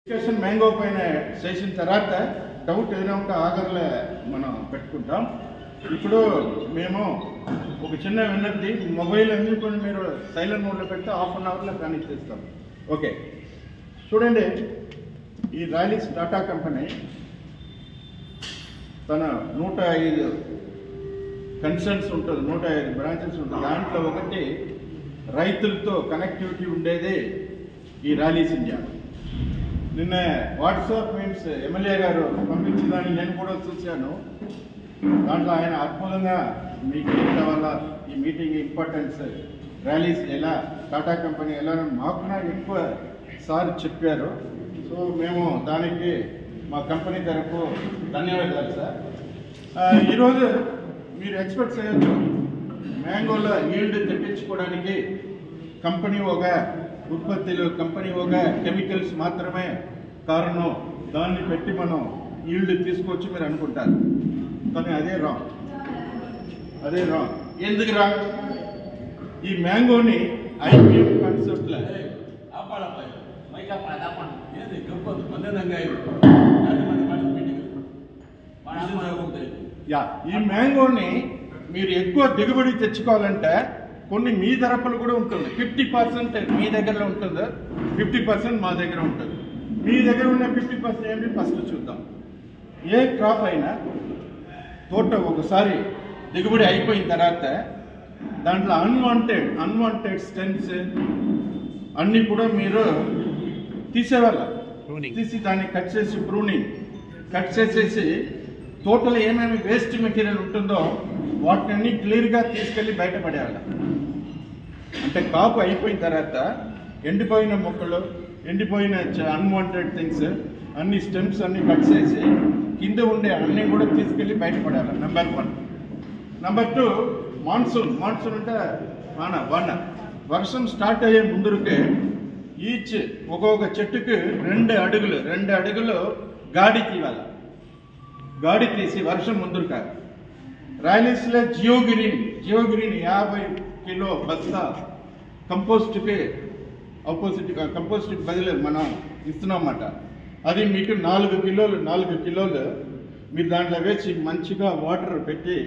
Discussion mango పైన చేసిన తర్వాత డౌట్ ఏదైనా ఉంటే ఆఖరిలో మనం పెట్టుకుంటాం. ఇప్పుడు మేము ఒక చిన్న విన్నతి, మొబైల్ అందుకొని మీరు సైలెంట్ మోడ్లో పెడితే హాఫ్ అన్ అవర్లో కనెక్ట్ చేస్తాం. ఓకే, చూడండి, ఈ రాయలిస్ టాటా కంపెనీ తన 105 కన్సర్న్స్ ఉంటుంది, 105 బ్రాంచెస్ ఉంటుంది. దాంట్లో ఒకటి రైతులతో కనెక్టివిటీ ఉండేది ఈ రాయలిస్ ఇండియా. నిన్న వాట్సాప్ మీన్స్ ఎమ్మెల్యే గారు పంపించేదాన్ని నేను కూడా చూశాను. దాంట్లో ఆయన అద్భుతంగా మీకు చెప్పడం వల్ల ఈ మీటింగ్ ఇంపార్టెన్స్, ర్యాలీస్ ఎలా, టాటా కంపెనీ ఎలా మాకు ఎక్కువ సార్ చెప్పారు. సో మేము దానికి మా కంపెనీ తరఫు ధన్యవాదాలు సార్. ఈరోజు మీరు ఎక్స్పెక్ట్ చేయొచ్చు, మ్యాంగోలో ఈల్డ్ తెప్పించుకోవడానికి కంపెనీ ఒక ఉత్పత్తులు, కంపెనీ ఒక కెమికల్స్ మాత్రమే కారణం, దాన్ని పెట్టి మనం ఈల్డ్ తీసుకోవచ్చు మీరు అనుకుంటారు. కానీ అదే రాంగ్. ఎందుకు రాంగ్? ఈ మ్యాంగోని ఐపీఎం కాన్సెప్ట్లో ఈ మ్యాంగోని మీరు ఎక్కువ దిగుబడి తెచ్చుకోవాలంటే కొన్ని మీ ధరపలు కూడా ఉంటుంది. 50% మీ దగ్గరలో ఉంటుంది, 50% మా దగ్గర ఉంటుంది. మీ దగ్గర ఉన్న 50% ఏంటి ఫస్ట్ చూద్దాం. ఏ క్రాప్ అయినా తోట ఒకసారి దిగుబడి అయిపోయిన తర్వాత దాంట్లో అన్వాంటెడ్ స్టెమ్స్ అన్నీ కూడా మీరు తీసేవాళ్ళ, తీసి దాన్ని కట్ చేసి కట్ చేసేసి తోటలో ఏమేమి వేస్ట్ మెటీరియల్ ఉంటుందో వాటిని క్లియర్గా తీసుకెళ్ళి బయటపడేయాలి. అంటే కాపు అయిపోయిన తర్వాత ఎండిపోయిన మొక్కలు, ఎండిపోయిన అన్వాంటెడ్ థింగ్స్ అన్ని స్టెమ్స్ అన్ని కట్ చేసి కింద ఉండే అన్నీ కూడా తీసుకెళ్ళి బయటపడాలి. నెంబర్ 1. నెంబర్ 2, మాన్సూన్ అంటే వాన వర్షం స్టార్ట్ అయ్యే ముందుకే ఈచ్ ఒక్కొక్క చెట్టుకు 2 అడుగులు గాడి తీయాలి. గాడి తీసి వర్షం ముందుక రాయలిస్లో జియోగ్రీన్ 50 కిలో బస్తా కంపోస్ట్కి బదులు మనం ఇస్తున్నామన్నమాట. అది మీకు 4 కిలోలు మీరు దాంట్లో వేసి మంచిగా వాటర్ పెట్టి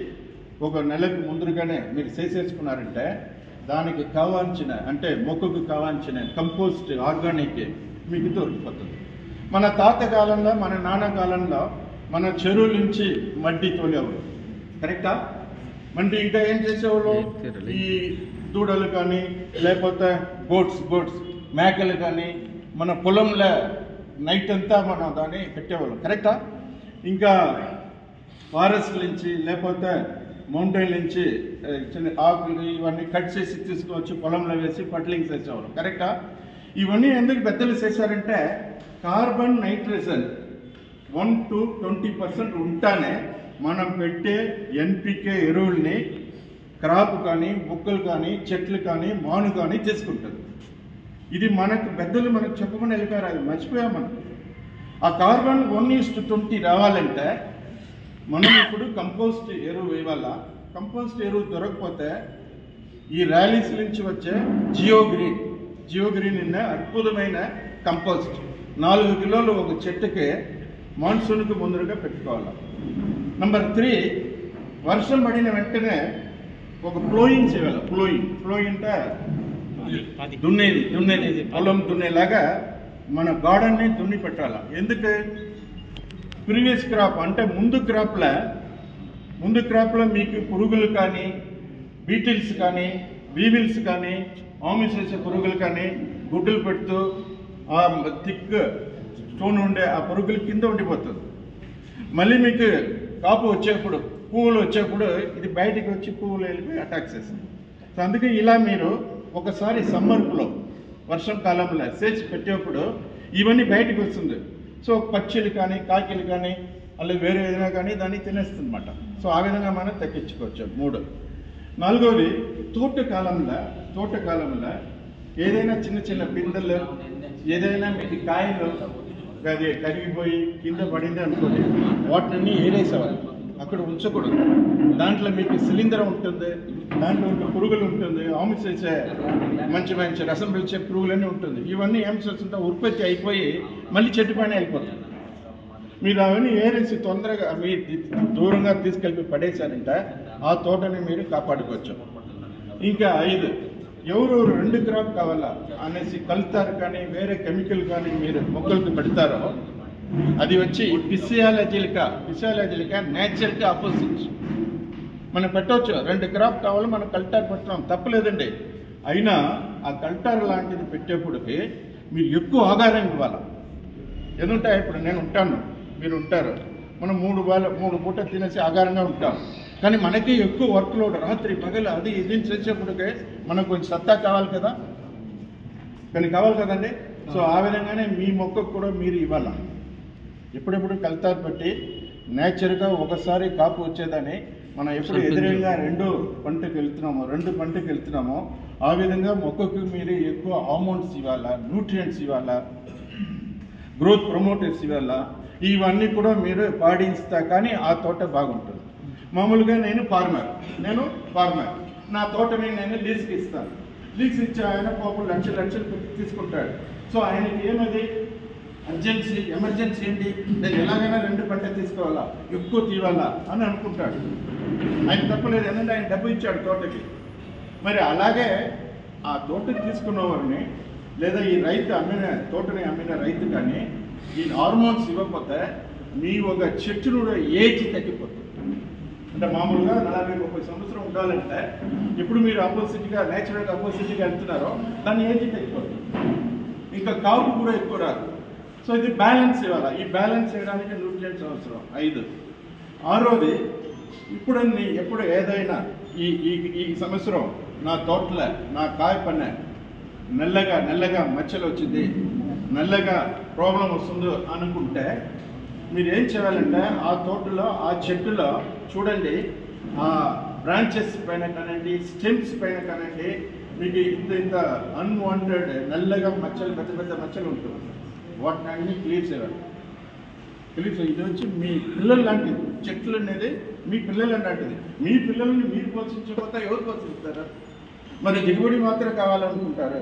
ఒక నెలకు ముందుగానే మీరు చేసేసుకున్నారంటే దానికి కావాల్సిన, అంటే మొక్కకు కావాల్సిన కంపోస్ట్ ఆర్గానిక్ మీకు దొరికిపోతుంది. మన తాత కాలంలో, మన నాన్న కాలంలో మన చెరువుల నుంచి మడ్డి తోలేవాళ్ళు, కరెక్టా? మళ్ళీ ఇంకా ఏం చేసేవాళ్ళు, ఈ దూడలు కానీ లేకపోతే గోట్స్ మేకలు కానీ మన పొలంలో నైట్ అంతా మనం దాన్ని పెట్టేవాళ్ళం, కరెక్టా? ఇంకా ఫారెస్ట్ నుంచి లేకపోతే మౌంటైన్ నుంచి చిన్న ఆకులు ఇవన్నీ కట్ చేసి తీసుకొచ్చి పొలంలో వేసి ఫర్టిలైజ్ చేసేవాళ్ళం, కరెక్టా? ఇవన్నీ ఎందుకు పెద్దలు చేశారంటే కార్బన్ నైట్రోజన్ 1 to 20% ఉంటానే మనం పెట్టే ఎన్పికే ఎరువుల్ని క్రాప్ కానీ, మొక్కలు కానీ, చెట్లు కానీ, మాను కానీ తీసుకుంటుంది. ఇది మనకు పెద్దలు మనకు చెప్పమని వెళ్ళిపోయారు, అది మర్చిపోయాం మనం. ఆ కార్బన్ 1:20 రావాలంటే మనం ఇప్పుడు కంపోస్ట్ ఎరువు వేయాలా. కంపోస్ట్ ఎరువు దొరకకపోతే ఈ ర్యాలీస్ నుంచి వచ్చే జియోగ్రీన్ అనే అద్భుతమైన కంపోస్ట్ 4 కిలోలు ఒక చెట్టుకే మాన్సూన్కి ముందుగా పెట్టుకోవాలి. నెంబర్ 3, వర్షం పడిన వెంటనే ఒక ప్లోయింగ్ చేయాలి. ప్లోయింగ్ అంటే దున్నేది పొలం దున్నేలాగా మన గార్డెన్ని దున్ని పెట్టాలి. ఎందుకు? ప్రీవియస్ క్రాప్ అంటే ముందు క్రాప్లో మీకు పురుగులు కానీ, బీటిల్స్ కానీ, వీవిల్స్ కానీ, ఆమిస్ వేసే పురుగులు కానీ గుడ్డలు పెడుతూ ఆ థిక్ స్టోన్ ఉండే ఆ పురుగులు కింద ఉండిపోతుంది. మళ్ళీ మీకు కాపు వచ్చేప్పుడు, పువ్వులు వచ్చేప్పుడు ఇది బయటికి వచ్చి పువ్వులు వెళ్ళిపోయి అటాక్ చేస్తుంది. సో అందుకే ఇలా మీరు ఒకసారి సమ్మర్లో, వర్షం కాలంలో సేల్స్ పెట్టేప్పుడు ఇవన్నీ బయటకు వస్తుంది. సో పక్షులు కానీ, కాకిలు కానీ, అలా వేరే ఏదైనా కానీ దాన్ని తినేస్తుంది అన్నమాట. సో ఆ విధంగా మనం తగ్గించుకోవచ్చు. 3. 4వది, తోటకాలంలో ఏదైనా చిన్న పిందెలు, ఏదైనా మీకు కాయలు అది కరిగిపోయి కింద పడింది అనుకోండి, వాటిని ఏరేసేవాళ్ళు. అక్కడ ఉంచకూడదు. దాంట్లో మీకు సిలిండర్ ఉంటుంది, దాంట్లో ఉన్న పురుగులు ఉంటుంది, ఆమె చేసే మంచి మంచి రసం పిలిచే పురుగులన్నీ ఉంటుంది. ఇవన్నీ ఏం చేస్తుంటే ఉత్పత్తి అయిపోయి మళ్ళీ చెట్టు పైన వెళ్ళిపోతుంది. మీరు అవన్నీ ఏరేసి తొందరగా మీ దూరంగా తీసుకెళ్ళి పడేశారంటే ఆ తోటని మీరు కాపాడుకోవచ్చు. ఇంకా 5, ఎవరెవరు 2 క్రాప్ కావాలా అనేసి కలుతారు కానీ వేరే కెమికల్ కానీ మీరు మొక్కలకు పెడతారో అది వచ్చి ఫిజియాలజికల్ నేచర్కి ఆపోజిట్. మనం పెట్టవచ్చు 2 క్రాప్ కావాలి, మనం కల్టార్ పెట్టడం తప్పలేదండి. అయినా ఆ కల్టార్ లాంటిది పెట్టేప్పటికి మీరు ఎక్కువ ఆహారం ఇవ్వాలి. ఎందుకంటే ఇప్పుడు నేను ఉంటాను, మీరు ఉంటారు, మనం 3 పూట తినేసి ఆహారంగా ఉంటాం. కానీ మనకి ఎక్కువ వర్క్ లోడ్, రాత్రి పగలు అది ఇది చేసేప్పటికే మనకు కొంచెం సత్తా కావాలి కదా, కానీ కావాలి కదండి. సో ఆ విధంగానే మీ మొక్కకు కూడా మీరు ఇవ్వాలి. ఎప్పుడెప్పుడు కల్తారు పెట్టి నేచర్గా ఒకసారి కాపు వచ్చేదని మనం ఎప్పుడు ఎదురుగా 2 పంటకు వెళ్తున్నామో ఆ విధంగా మొక్కకు మీరు ఎక్కువ హార్మోన్స్ ఇవ్వాలా, న్యూట్రియంట్స్ ఇవ్వాలా, గ్రోత్ ప్రమోటర్స్ ఇవ్వాలా. ఇవన్నీ కూడా మీరు పాటిస్తా కానీ ఆ తోట బాగుంటుంది. మామూలుగా నేను ఫార్మర్, నా తోటని నేను లీజ్కి ఇస్తాను. లీజ్ ఇచ్చి ఆయన పాపం లక్షలు పెట్టి తీసుకుంటాడు. సో ఆయనకి ఏమది ఎమర్జెన్సీ ఏంటి, నేను ఎలాగైనా 2 పంట తీసుకోవాలా, ఎక్కువ తీవాలా అని అనుకుంటాడు. ఆయన తప్పలేదు, ఎందుకంటే ఆయన డబ్బు ఇచ్చాడు తోటకి. మరి అలాగే ఆ తోటకి తీసుకున్నవారిని లేదా ఈ తోటని అమ్మిన రైతు కానీ ఈ హార్మోన్స్ ఇవ్వకపోతే మీ ఒక చెట్టు ఏజ్ తగ్గిపోతుంది. అంటే మామూలుగా 40-30 సంవత్సరం ఉండాలంటే ఇప్పుడు మీరు నేచురల్గా అపోజిట్గా వెళ్తున్నారో దాని ఏజ్ తగ్గిపోతుంది, ఇంకా కాపు కూడా ఎక్కువ రాదు. సో ఇది బ్యాలెన్స్ ఇవ్వాలి. ఈ బ్యాలెన్స్ చేయడానికి న్యూట్రియంట్స్ అవసరం. 5, 6వది ఎప్పుడు ఏదైనా ఈ సంవత్సరం నా తోటలో నా కాయ పన్నే నల్లగా మచ్చలు వచ్చింది, నల్లగా ప్రాబ్లం వస్తుందో అనుకుంటే మీరు ఏం చేయాలంటే ఆ తోటలో ఆ చెట్టులో చూడండి, ఆ బ్రాంచెస్ పైన కానివ్వండి, స్టెమ్స్ పైన కానివ్వండి, మీకు ఇంత అన్వాంటెడ్ నల్లగా మచ్చలు, పెద్ద మచ్చలు ఉంటుంది. వాటిని అన్ని క్లియర్ చేయాలి. ఇది వచ్చి మీ పిల్లలు లాంటిది. చెట్లు అనేది మీ పిల్లలు లాంటిది. మీ పిల్లల్ని మీరు పోషించకపోతే ఎవరు పోషిస్తారు? మరి దిగుబడి మాత్రం కావాలనుకుంటారు,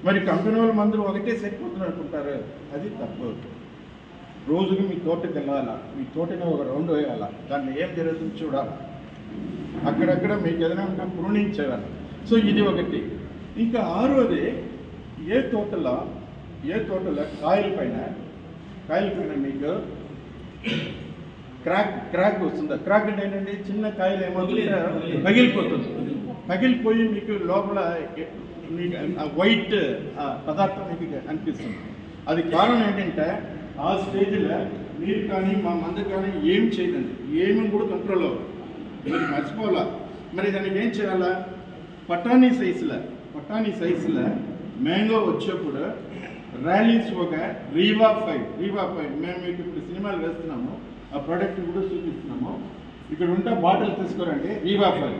మరి కంపెనీ వాళ్ళ మందులు ఒకటే సరిపోతుంది అనుకుంటారు. అది తప్పు. రోజుకి మీ తోటకి వెళ్ళాలా, మీ తోటని ఒక రౌండ్ వేయాలా, దాన్ని ఏం జరుగుతుంది చూడాలి, అక్కడక్కడ మీకు ఏదైనా ఉంటే ప్రూనింగ్ చేయాలి. సో ఇది ఒకటి. ఇంకా 6వది ఏ తోటలో కాయల పైన మీకు క్రాక్ వస్తుందా? క్రాక్ అంటే ఏంటంటే చిన్న కాయలు ఏమవుతుంటే పగిలిపోయి మీకు లోపల వైట్ పదార్థం మీకు అనిపిస్తుంది. అది కారణం ఏంటంటే ఆ స్టేజ్లో మీరు కానీ మా మందు కానీ ఏం చేయదండి, ఏమి కూడా కంట్రోల్ అవ్వదు, మీరు మర్చిపోవాలా. మరి దానికి ఏం చేయాలా? పటానీ సైజులో మ్యాంగో వచ్చేప్పుడు ర్యాలీస్ ఒక రీవా 5 మేము మీకు ఇప్పుడు సినిమాలు వేస్తున్నాము, ఆ ప్రోడక్ట్ కూడా చూపిస్తున్నాము. ఇక్కడ ఉంటే బాటిల్ తీసుకోరండి, రీవా 5.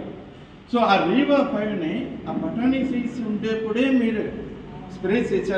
సో ఆ రీవా 5ని ఆ పటానీ సైజ్ ఉండేప్పుడే మీరు స్ప్రే చేశారు.